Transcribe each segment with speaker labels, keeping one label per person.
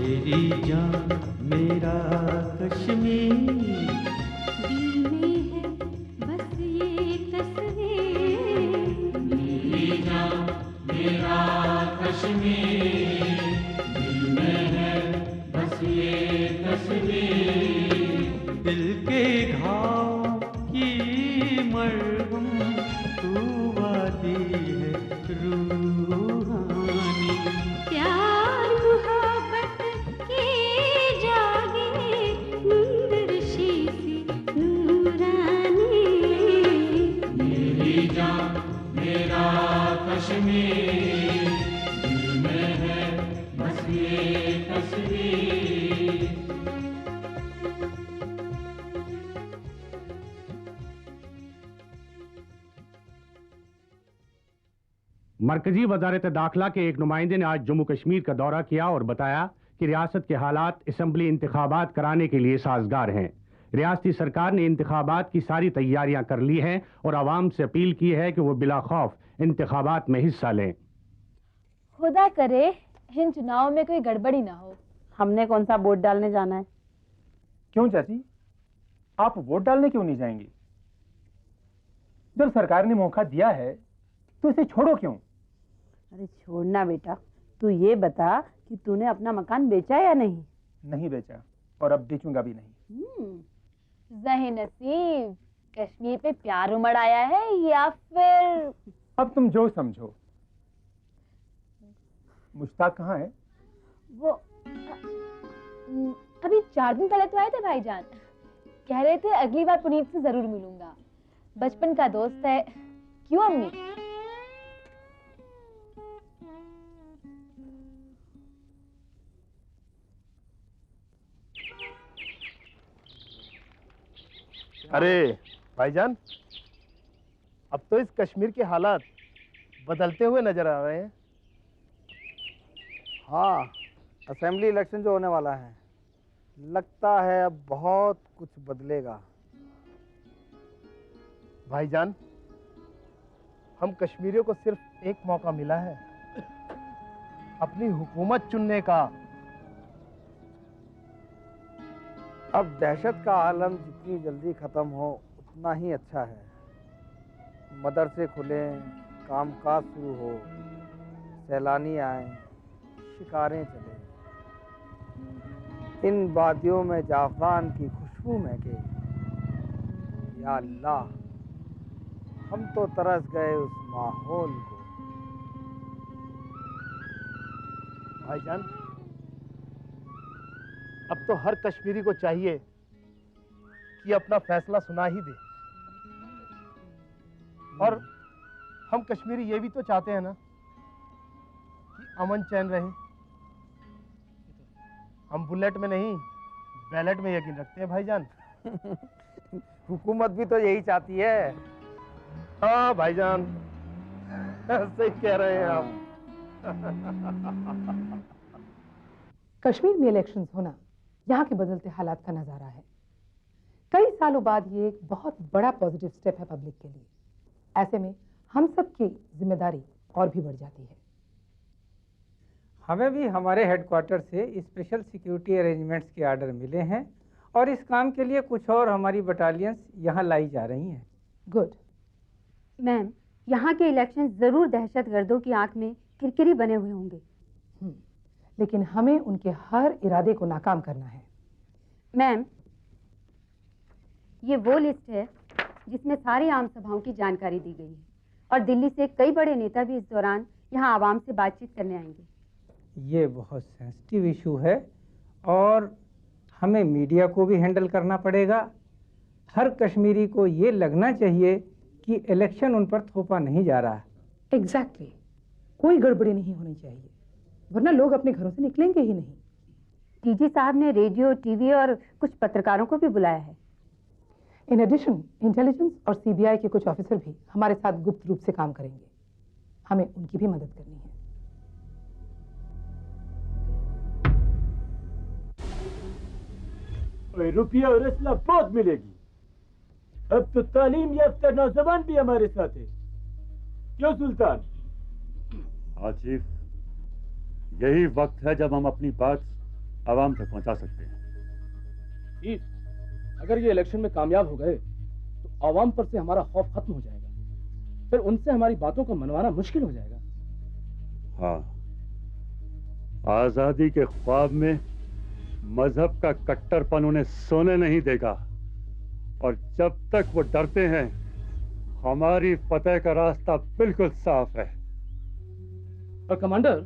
Speaker 1: मेरी जान मेरा कश्मीर,
Speaker 2: दिल में है बस ये तस्वीर।
Speaker 1: मेरी जान मेरा कश्मीर, दिल में है बस ये तस्वीर। दिल के घाव की मरहम तू वादी है रूहानी।
Speaker 2: प्यार मोहब्बत की जागे नूरशी सी नूरानी।
Speaker 1: मेरी जान मेरा कश्मीर, दिल में है बस ये तस्वीर।
Speaker 3: मरकजी वजारत दाखिला के एक नुमाइंदे ने आज जम्मू कश्मीर का दौरा किया और बताया कि रियासत के हालात असम्बली इंतखाबात कराने के लिए साजगार हैं। रियासती सरकार ने इंतखाबात की सारी तैयारियां कर ली हैं और आवाम से अपील की है कि वो बिला खौफ इंतखाबात में हिस्सा लें।
Speaker 4: खुदा करे इन चुनाव में कोई गड़बड़ी ना हो।
Speaker 5: हमने कौन सा वोट डालने जाना है?
Speaker 6: क्यों चाची, आप वोट डालने क्यों नहीं जाएंगी? जब सरकार ने मौका दिया है तो इसे छोड़ो क्यों?
Speaker 5: अरे छोड़ना बेटा, तू ये बता कि तूने अपना मकान बेचा या नहीं?
Speaker 6: नहीं बेचा और अब बेचूंगा भी नहीं।
Speaker 4: ज़हे नसीब, कश्मीर पे प्यार उमड़ आया है या फिर?
Speaker 6: अब तुम जो समझो। मुश्ताक कहाँ है?
Speaker 4: वो अभी 4 दिन पहले तो आए थे भाईजान। कह रहे थे अगली बार पुनीत से जरूर मिलूंगा, बचपन का दोस्त है। क्यों अम्मी?
Speaker 7: अरे भाईजान, अब तो इस कश्मीर के हालात बदलते हुए नजर आ रहे हैं।
Speaker 8: हाँ, असेंबली इलेक्शन जो होने वाला है, लगता है अब बहुत कुछ बदलेगा।
Speaker 7: भाईजान, हम कश्मीरियों को सिर्फ एक मौका मिला है अपनी हुकूमत चुनने का।
Speaker 8: अब दहशत का आलम जितनी जल्दी ख़त्म हो उतना ही अच्छा है। मदरसे खुलें, कामकाज शुरू हो, सैलानी आए, शिकारें चलें, इन वादियों में जाफरान की खुशबू महके। या अल्लाह, हम तो तरस गए उस माहौल को।
Speaker 7: भाईजान, अब तो हर कश्मीरी को चाहिए कि अपना फैसला सुना ही दे। और हम कश्मीरी ये भी तो चाहते हैं ना कि अमन चैन रहे। हम बुलेट में नहीं, बैलेट में यकीन रखते हैं भाईजान।
Speaker 8: हुकूमत भी तो यही चाहती है।
Speaker 7: हाँ भाईजान, सही कह रहे हैं आप।
Speaker 9: कश्मीर में इलेक्शंस होना यहाँ के बदलते हालात का नजारा है। कई सालों बाद ये एक बहुत बड़ा पॉजिटिव स्टेप है पब्लिक के लिए। ऐसे में हम सब की जिम्मेदारी और भी बढ़ जाती है।
Speaker 10: हमें भी हमारे हेडक्वार्टर से स्पेशल सिक्योरिटी अरेंजमेंट्स के आर्डर मिले हैं और इस काम के लिए कुछ और हमारी बटालियंस यहाँ लाई जा रही हैं।
Speaker 9: गुड
Speaker 11: मैम, यहाँ के इलेक्शन जरूर दहशतगर्दों की आंख में किरकिरी बने हुए होंगे।
Speaker 9: लेकिन हमें उनके हर इरादे को नाकाम करना है।
Speaker 11: मैम, ये वो लिस्ट है जिसमें सारी आम सभाओं की जानकारी दी गई है और दिल्ली से कई बड़े नेता भी इस दौरान यहाँ आवाम से बातचीत करने आएंगे।
Speaker 10: ये बहुत सेंसिटिव इशू है और हमें मीडिया को भी हैंडल करना पड़ेगा। हर कश्मीरी को ये लगना चाहिए कि इलेक्शन उन पर थोपा नहीं जा रहा।
Speaker 9: एग्जैक्टली, कोई गड़बड़ी नहीं होनी चाहिए, वरना लोग अपने घरों से निकलेंगे ही नहीं।
Speaker 11: डीजी साहब ने रेडियो, टीवी और कुछ पत्रकारों को भी बुलाया है।
Speaker 9: इन एडिशन इंटेलिजेंस और सीबीआई के कुछ ऑफिसर भी हमारे साथ गुप्त रूप से काम करेंगे। हमें उनकी भी मदद करनी है।
Speaker 12: रुपया और असला बहुत मिलेगी। अब तो तालीम याफ्ता नौजवान भी हमारे साथ है। क्यों सुल्तान?
Speaker 13: हाँ चीफ, यही वक्त है जब हम अपनी बात आवाम तक पहुंचा सकते हैं।
Speaker 14: चीफ, अगर ये इलेक्शन में कामयाब हो गए तो आवाम पर से हमारा खौफ खत्म हो जाएगा, फिर उनसे हमारी बातों को मनवाना मुश्किल हो जाएगा।
Speaker 13: हाँ, आजादी के ख्वाब में मजहब का कट्टरपन उन्हें सोने नहीं देगा, और जब तक वो डरते हैं हमारी फतेह का रास्ता बिल्कुल साफ है।
Speaker 14: और कमांडर,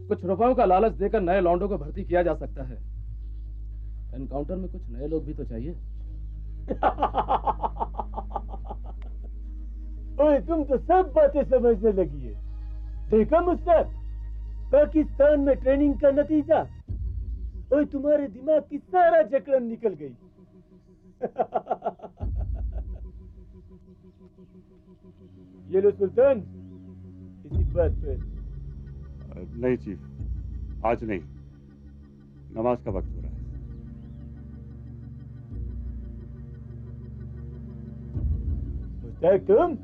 Speaker 14: कुछ रुपयों का लालच देकर नए लौंडों को भर्ती किया जा सकता है। एनकाउंटर में कुछ नए लोग भी तो चाहिए।
Speaker 12: ओए, तुम तो सब बातें समझने लगी है। देखा मुस्ताक, पाकिस्तान में ट्रेनिंग का नतीजा। ओए, तुम्हारे दिमाग की सारा जकड़न निकल गई। ये लो सुल्तान, इसी बात पे।
Speaker 13: नहीं चीफ, आज नहीं, नमाज का वक्त हो रहा है।
Speaker 12: मुस्ताक, तुम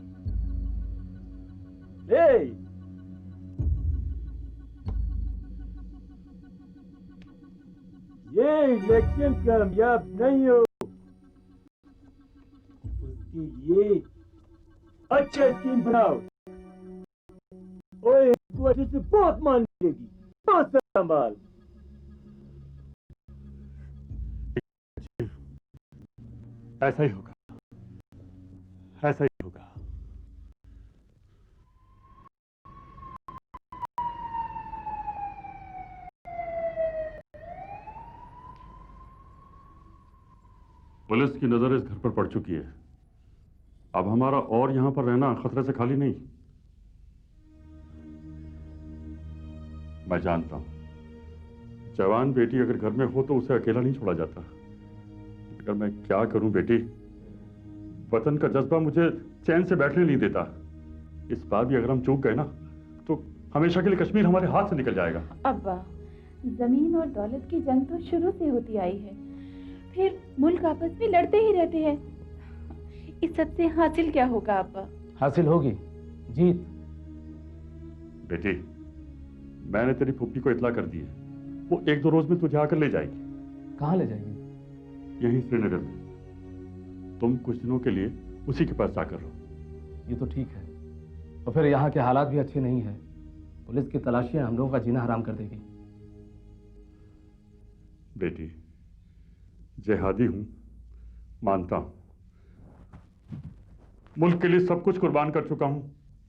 Speaker 12: ये इलेक्शन कामयाब नहीं हो, उसके लिए अच्छा स्कीम बनाओ। ओए, इसको अच्छे से बहुत मान मिलेगी, बहुत सारा माल।
Speaker 13: ऐसा ही होगा, ऐसा ही होगा। पुलिस की नजर इस घर पर पड़ चुकी है। अब हमारा और यहां पर रहना खतरे से खाली नहीं। मैं जानता हूं, जवान बेटी अगर घर में हो तो उसे अकेला नहीं छोड़ा जाता, मगर मैं क्या करूं बेटी, वतन का जज्बा मुझे चैन से बैठने नहीं देता। इस बार भी अगर हम चूक गए ना तो हमेशा के लिए कश्मीर हमारे हाथ से निकल जाएगा।
Speaker 15: अब्बा, जमीन और दौलत की जंग तो शुरू से होती आई है, फिर मुल्क आपस में लड़ते ही रहते हैं। इस सब से हासिल क्या होगा अब्बा?
Speaker 14: हासिल होगी जीत।
Speaker 13: बेटी, मैंने तेरी फूफी को इतला कर दी है, वो 1-2 रोज में तुझे आकर ले जाएगी।
Speaker 14: कहाँ ले जाएगी?
Speaker 13: यहीं श्रीनगर में। तुम कुछ दिनों के लिए उसी के पास जाकर रहो।
Speaker 14: ये तो ठीक है, और फिर यहाँ के हालात भी अच्छे नहीं है। पुलिस की तलाशियां हम लोगों का जीना हराम कर देगी।
Speaker 13: बेटी, जिहादी हूं, मानता हूं, मुल्क के लिए सब कुछ कुर्बान कर चुका हूं,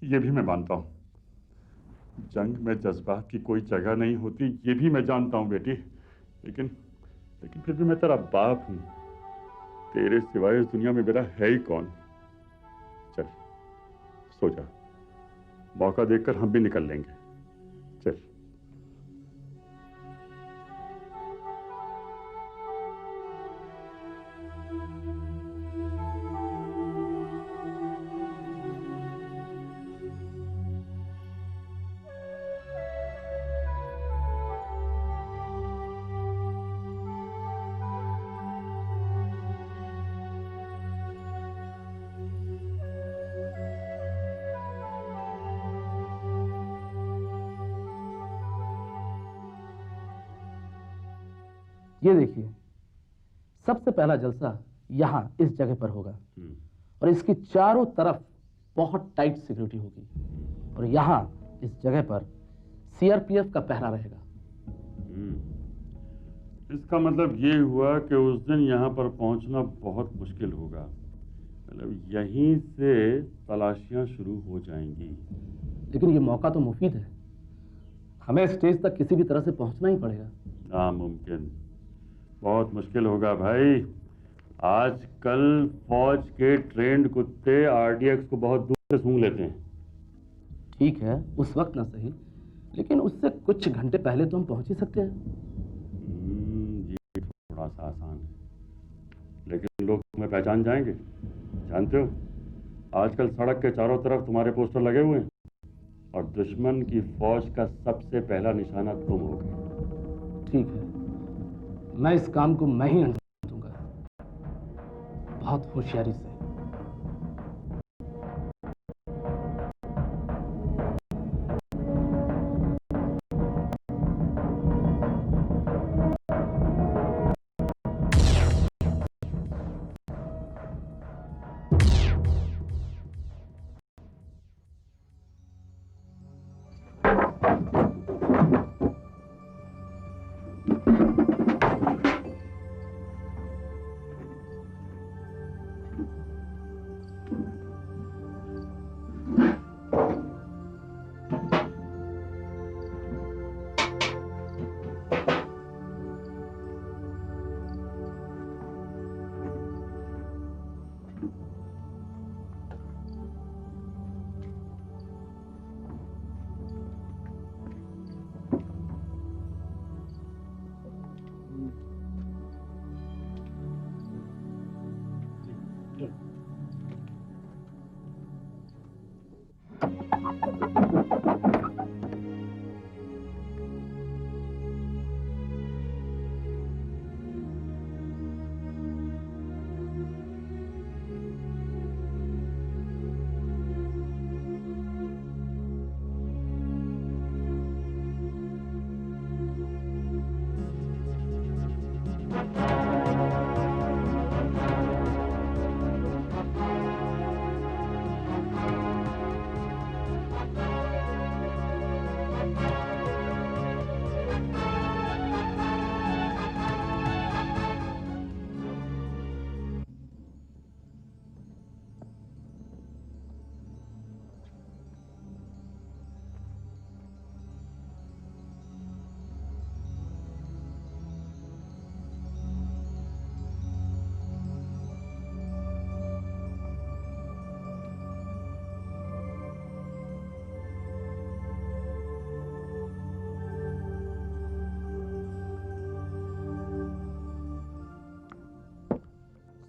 Speaker 13: ये भी मैं मानता हूं। जंग में जज्बात की कोई जगह नहीं होती, ये भी मैं जानता हूं बेटी, लेकिन फिर भी मैं तेरा बाप हूं। तेरे सिवाय इस दुनिया में मेरा है ही कौन। चल सो जा, मौका देखकर हम भी निकल लेंगे। चल।
Speaker 14: ये देखिए, सबसे पहला जलसा यहाँ इस जगह पर होगा, और इसकी चारों तरफ बहुत टाइट सिक्योरिटी होगी, और यहाँ इस जगह पर सीआरपीएफ का पहरा रहेगा।
Speaker 13: इसका मतलब ये हुआ कि उस दिन यहाँ पर पहुंचना बहुत मुश्किल होगा। मतलब यहीं से तलाशियां शुरू हो जाएंगी।
Speaker 14: लेकिन ये मौका तो मुफीद है, हमें स्टेज तक किसी भी तरह से पहुंचना ही पड़ेगा।
Speaker 13: नामुमकिन, बहुत मुश्किल होगा भाई। आजकल फौज के ट्रेंड कुत्ते आरडीएक्स को बहुत दूर से सूंघ लेते हैं।
Speaker 14: ठीक है, उस वक्त ना सही, लेकिन उससे कुछ घंटे पहले तो हम पहुंच ही सकते हैं।
Speaker 13: ये थोड़ा सा आसान है, लेकिन लोग तुम्हें पहचान जाएंगे। जानते हो, आजकल सड़क के चारों तरफ तुम्हारे पोस्टर लगे हुए हैं, और दुश्मन की फौज का सबसे पहला निशाना तुम होगे।
Speaker 14: ठीक है, मैं इस काम को मैं ही अंजाम दूंगा, बहुत होशियारी से।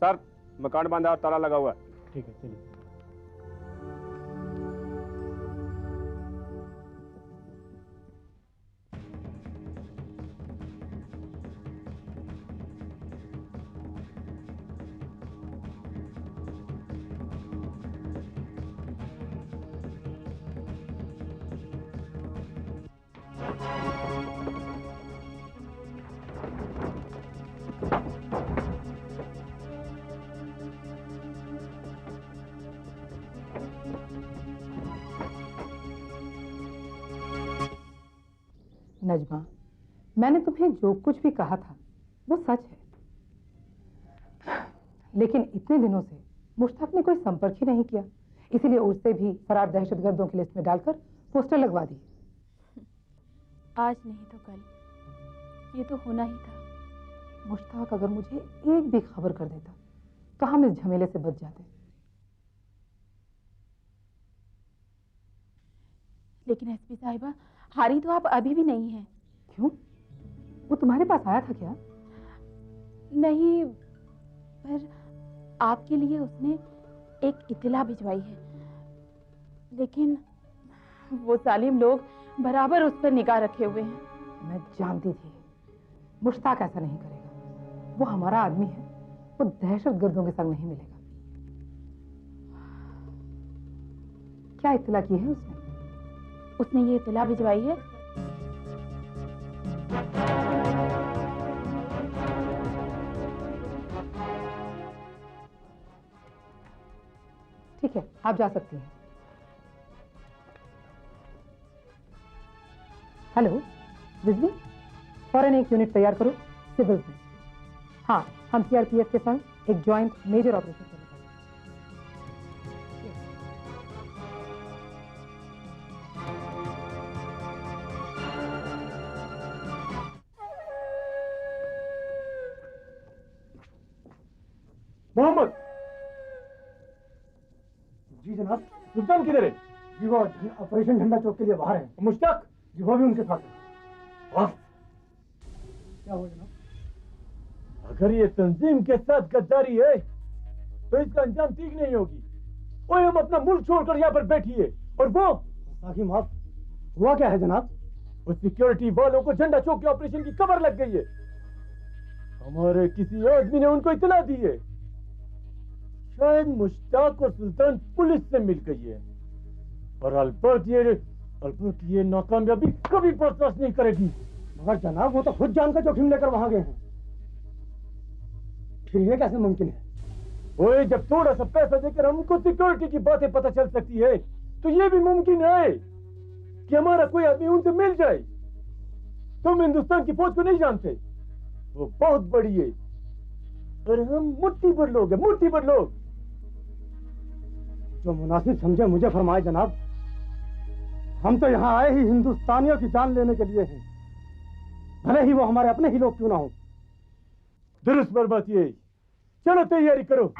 Speaker 3: सर, मकान बंद है और ताला लगा हुआ है।
Speaker 6: ठीक है, चलिए।
Speaker 9: नजमा, मैंने तुम्हें जो कुछ भी कहा था वो सच है, लेकिन इतने दिनों से मुश्ताक ने कोई संपर्क ही नहीं किया, इसीलिए उससे भी फरार दहशतगर्दों की लिस्ट में डालकर पोस्टर लगवा दी।
Speaker 15: आज नहीं तो कल ये तो होना ही था।
Speaker 9: मुश्ताक अगर मुझे एक भी खबर कर देता तो हम इस झमेले से बच जाते।
Speaker 15: लेकिन एसपी साहिबा, हारी तो आप अभी भी नहीं हैं।
Speaker 9: क्यों? वो तुम्हारे पास आया था क्या?
Speaker 15: नहीं, पर आपके लिए उसने एक इत्तला भिजवाई है, लेकिन वो जालिम लोग बराबर उस पर निगाह रखे हुए हैं।
Speaker 9: मैं जानती थी मुश्ताक ऐसा नहीं करेगा। वो हमारा आदमी है, वो दहशतगर्दों के संग नहीं मिलेगा। क्या इत्तला की है उसने?
Speaker 15: उसने ये इत्तला भिजवाई है
Speaker 9: ठीक है, आप जा सकती हैं। हेलो बिजली, फौरन एक यूनिट तैयार करो सिविल में। हाँ, हम सीआरपीएफ के संग एक ज्वाइंट मेजर ऑपरेशन कर रहे हैं।
Speaker 12: मोहम्मद। जी जनाब। सुल्तान किधर है? जी वो ऑपरेशन झंडा चौक के लिए बाहर है। मुश्ताक? जी वो भी उनके साथ है। वाह, क्या हुआ जनाब? अगर ये तंजीम के साथ गद्दारी है तो इसका अंजाम ठीक नहीं होगी। ओए, हम अपना मुल्क छोड़कर यहाँ पर बैठिए, और वो साकी माफ। हुआ क्या है जनाब? उस सिक्योरिटी वालों को झंडा चौक के ऑपरेशन की खबर लग गई है। हमारे किसी आदमी ने उनको इत्तला दी है। शायद मुश्ताक और सुल्तान पुलिस से मिल गई है, और अलबत्त ये नाकामयाबी कभी बर्दाश्त नहीं करेगी। मगर जनाब, वो तो खुद जान का जोखिम लेकर वहां गए हैं। फिर ये कैसे मुमकिन है? ओए, जब थोड़ा सा पैसा देकर हमको सिक्योरिटी की बातें पता चल सकती है, तो ये भी मुमकिन है कि हमारा कोई आदमी उनसे मिल जाए। तुम हिंदुस्तान की फौज को नहीं जानते, वो बहुत बड़ी है, और हम मुट्ठी भर लोग हैं, मुट्ठी भर लोग। जो मुनासिब समझे मुझे फरमाए जनाब। हम तो यहाँ आए ही हिंदुस्तानियों की जान लेने के लिए हैं, भले ही वो हमारे अपने ही लोग क्यों ना हो। दुरुस्त बर्बाद ये। चलो तैयारी करो।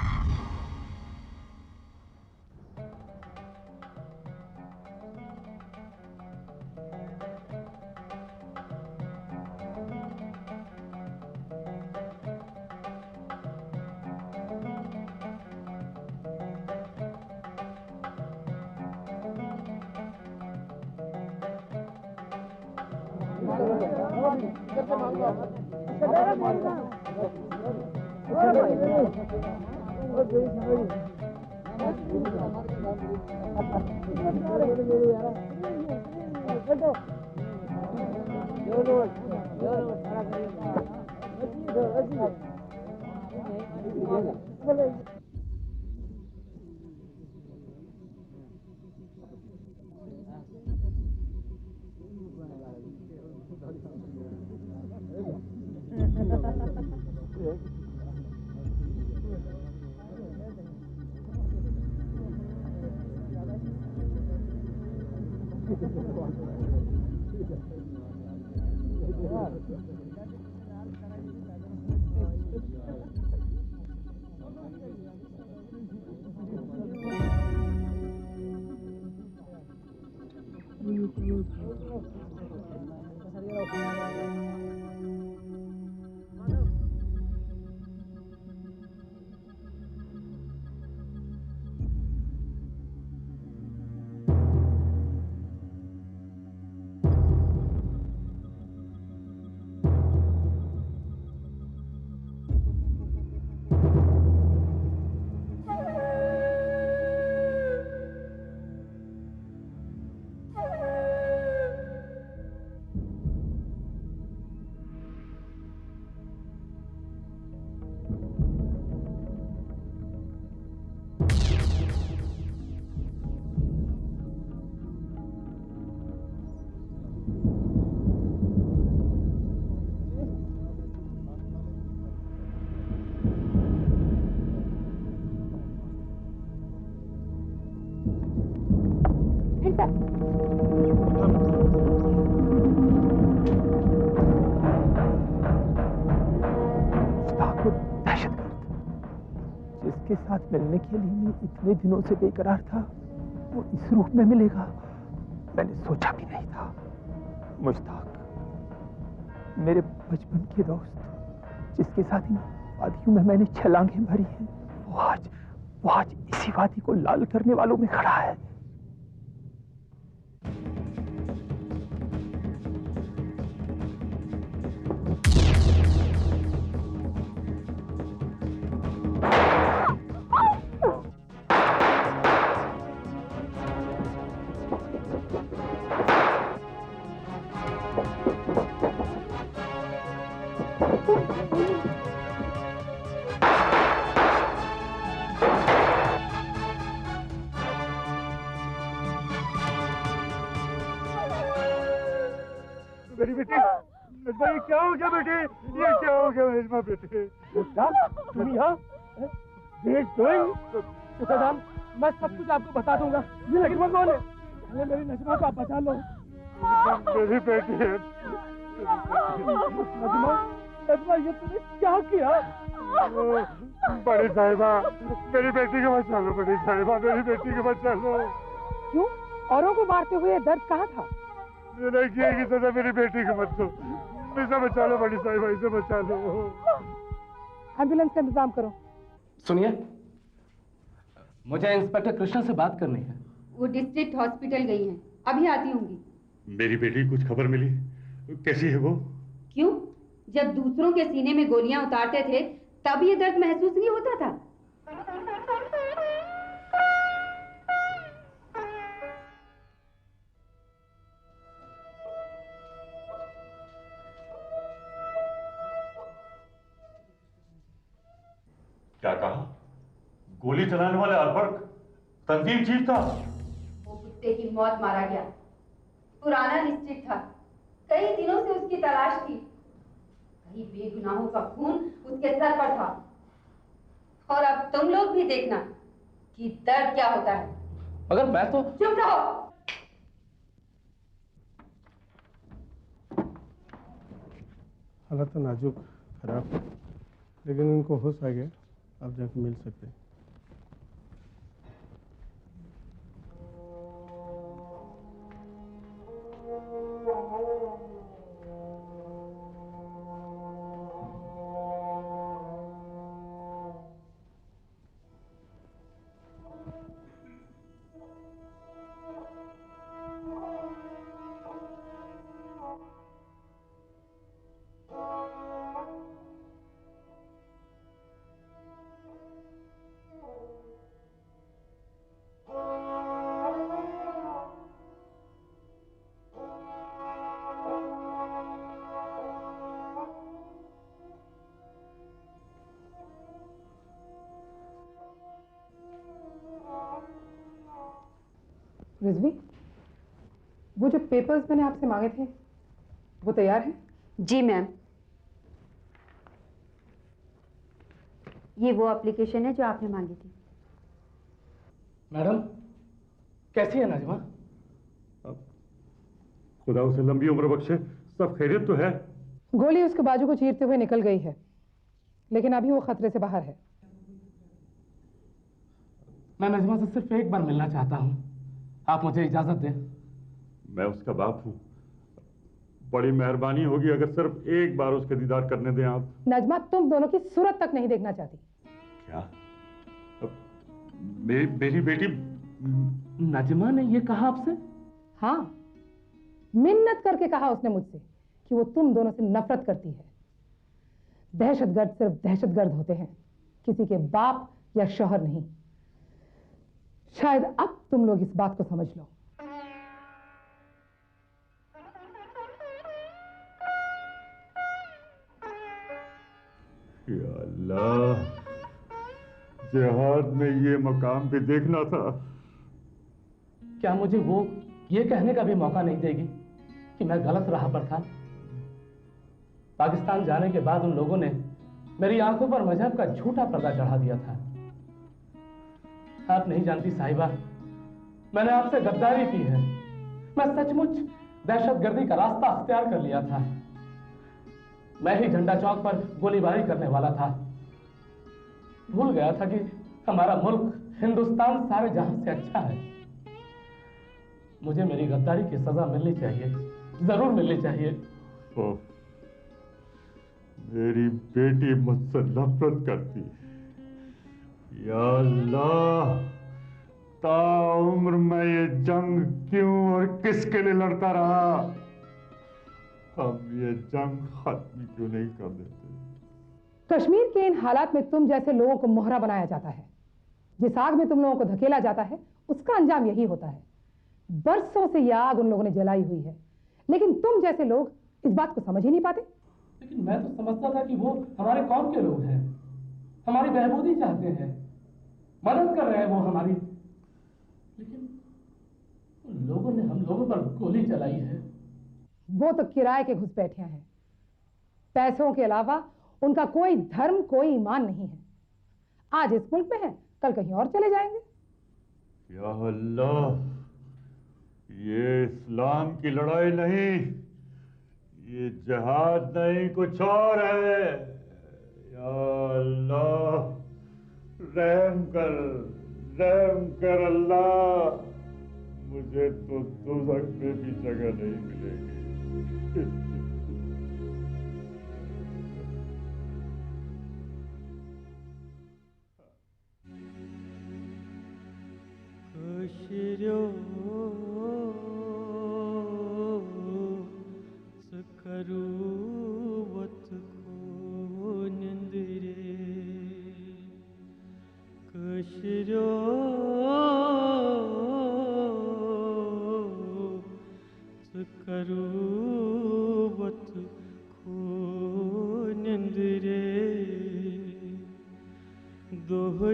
Speaker 6: जिसके साथ मिलने के लिए मैं इतने दिनों से बेकरार था, वो इस रूप में मिलेगा मैंने सोचा भी नहीं था। मुश्ताक, मेरे बचपन के दोस्त, जिसके साथ इन वादियों में मैंने छलांगें भरी हैं, वो आज इसी वादी को लाल करने वालों में खड़ा है।
Speaker 12: मेरी बेटी नजमा, ये क्या हो गया बेटे? ये क्या हो गया नजमा बेटे? तुम यहाँ
Speaker 16: सदाम, मैं सब कुछ आपको बता दूंगा। ये नजमा कौन है? पहले मेरी नजमा को आप बचा लो।
Speaker 12: मेरी बेटी है।
Speaker 16: नजमा, ये तूने क्या किया?
Speaker 12: बड़ी साहिबा, मेरी बेटी को बचा लो। बड़ी साहिबा, मेरी बेटी को बचा लो।
Speaker 9: क्यों? औरों को मारते हुए दर्द कहाँ था?
Speaker 12: मैंने किया कि सजा मेरी बेटी को मत दो। इसे बचा लो बड़ी साहिबा, इसे बचा लो।
Speaker 9: एम्बुलेंस का इंतजाम करो।
Speaker 14: सुनिए, मुझे इंस्पेक्टर कृष्णा से बात करनी है।
Speaker 11: वो डिस्ट्रिक्ट हॉस्पिटल गई हैं, अभी आती होंगी।
Speaker 13: मेरी बेटी कुछ खबर मिली? कैसी है वो?
Speaker 11: क्यों? जब दूसरों के सीने में गोलियां उतारते थे तब ये दर्द महसूस नहीं होता था?
Speaker 13: क्या कहा? गोली चलाने वाले अरबर्क तंजीम चीफ था?
Speaker 11: वो कुत्ते की मौत मारा गया। पुराना डिस्ट्रिक्ट था, कई दिनों से उसकी तलाश थी। कई बेगुनाहों का खून उसके सर पर था। और अब तुम लोग भी देखना कि दर्द क्या होता है।
Speaker 14: मगर मैं तो...
Speaker 11: चुप रहो।
Speaker 7: हालत तो नाजुक खराब, लेकिन उनको होश आ गया। आप जाके मिल सकते हैं।
Speaker 9: रिजवी, वो जो पेपर्स मैंने आपसे मांगे थे वो तैयार हैं?
Speaker 11: जी मैम, ये वो एप्लीकेशन है जो आपने मांगी थी।
Speaker 14: मैडम, कैसी है नाजिमा?
Speaker 13: खुदा उसे लंबी उम्र बख्शे। सब खैरियत तो है?
Speaker 9: गोली उसके बाजू को चीरते हुए निकल गई है, लेकिन अभी वो खतरे से बाहर है।
Speaker 14: मैं नजमा से सिर्फ एक बार मिलना चाहता हूँ, आप मुझे इजाजत दें।
Speaker 13: मैं उसका बाप हूँ, बड़ी मेहरबानी होगी अगर सिर्फ एक बार उसके दीदार करने दें आप।
Speaker 9: नजमा तुम दोनों की सूरत तक नहीं देखना चाहती।
Speaker 13: क्या? मेरी बेटी
Speaker 14: नजमा ने ये कहा आपसे?
Speaker 9: हाँ, मिन्नत करके कहा उसने मुझसे कि वो तुम दोनों से नफरत करती है। दहशतगर्द सिर्फ दहशतगर्द होते हैं, किसी के बाप या शौहर नहीं। शायद अब तुम लोग इस बात को समझ लो।
Speaker 13: या अल्लाह, जिहाद में ये मकाम भी देखना था।
Speaker 14: क्या मुझे वो ये कहने का भी मौका नहीं देगी कि मैं गलत राह पर था? पाकिस्तान जाने के बाद उन लोगों ने मेरी आंखों पर मजहब का झूठा पर्दा चढ़ा दिया था। आप नहीं जानती साहिबा, मैंने आपसे गद्दारी की है। मैं सचमुच दहशतगर्दी का रास्ता अख्तियार कर लिया था। मैं ही झंडा चौक पर गोलीबारी करने वाला था। भूल गया था कि हमारा मुल्क हिंदुस्तान सारे जहां से अच्छा है। मुझे मेरी गद्दारी की सजा मिलनी चाहिए, जरूर मिलनी चाहिए।
Speaker 13: मेरी बेटी मुझसे नफरत करती। या अल्लाह, ताउम्र मैं ये जंग क्यों और किसके लिए लड़ता रहा? हम ये जंग खत्म क्यों नहीं कर देते?
Speaker 9: कश्मीर के इन हालात में तुम जैसे लोगों को मोहरा बनाया जाता है। जिस आग में तुम लोगों को धकेला जाता है उसका अंजाम यही होता है। बरसों से यह आग उन लोगों ने जलाई हुई है, लेकिन तुम जैसे लोग इस बात को समझ ही नहीं पाते।
Speaker 14: लेकिन मैं तो समझता था कि वो हमारे कौम के लोग हैं, हमारी बहबूदी चाहते हैं, मदद कर रहे हैं वो हमारी। लेकिन उन लोगों ने हम लोगों पर गोली चलाई है।
Speaker 9: वो तो किराए के घुसपैठियां हैं। पैसों के अलावा उनका कोई धर्म, कोई ईमान नहीं है। आज इस मुल्क में है, कल कहीं और चले जाएंगे।
Speaker 13: या अल्लाह, ये इस्लाम की लड़ाई नहीं, ये जिहाद नहीं, कुछ और है। या अल्लाह, रहम कर अल्लाह, मुझे तो दोज़ख में भी जगह नहीं मिलेगी।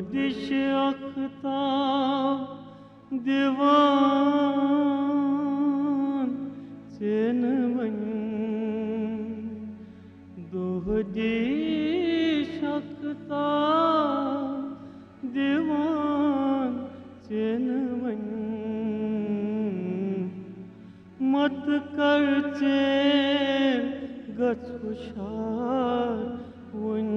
Speaker 1: दिश अख्ताब दीवान चैन मन दोह दिश अख्ताब दीवान चैन मन मत कर चैन गछ हुशार वन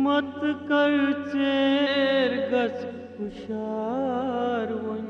Speaker 1: मत कर चेर गछ हुशार वन